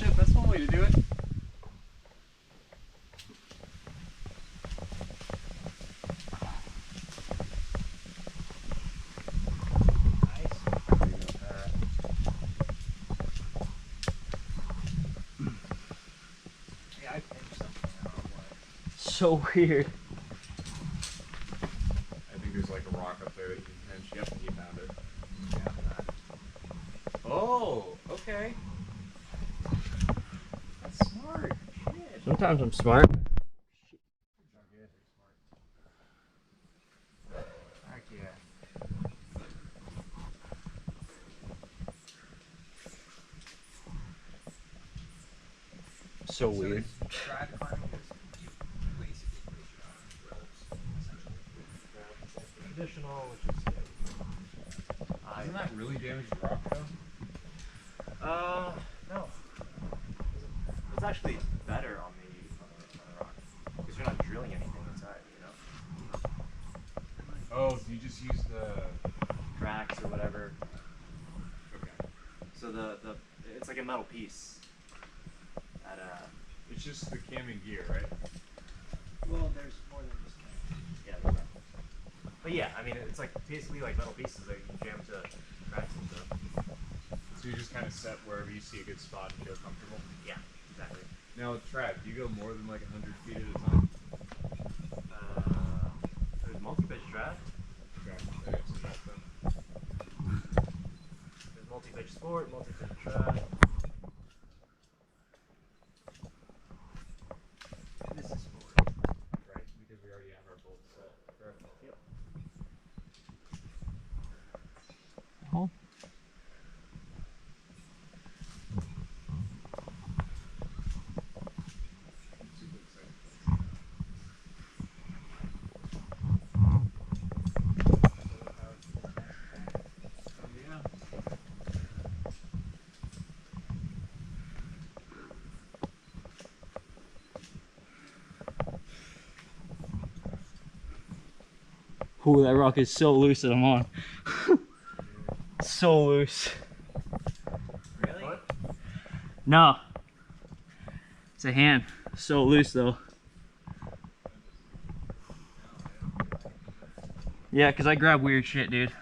shit, that's one way to do it. So weird. I think there's like a rock up there that you can pinch. Yep, you found it. Yeah. Oh, okay. That's smart. Shit. Sometimes I'm smart. Heck yeah. So weird. Trad climbing is you basically place it on ropes, essentially. Traditional, which is Doesn't that really damage the rock though? no. It's actually better on the rock because you're not drilling anything inside, you know. Oh, you just use the Cracks or whatever. okay. So the it's like a metal piece. At It's just the cam and gear, right? Well, there's more than just that. yeah, there's that. But yeah, I mean it's like basically like metal pieces that you can jam to cracks and stuff. So you just kind of set wherever you see a good spot and feel comfortable. Yeah, exactly. Now, Trad, do you go more than like 100 feet at a time? There's multi-pitch trad. Okay, I got some that then. There's multi-pitch sport, multi-pitch trad. This is sport. Right, because we already have our bolts set. Correct? Yep. Oh. Super excited. Oh yeah. Ooh, that rock is so loose that I'm on. So loose. Really? No. It's a hand. So loose though. Yeah, because I grab weird shit, dude.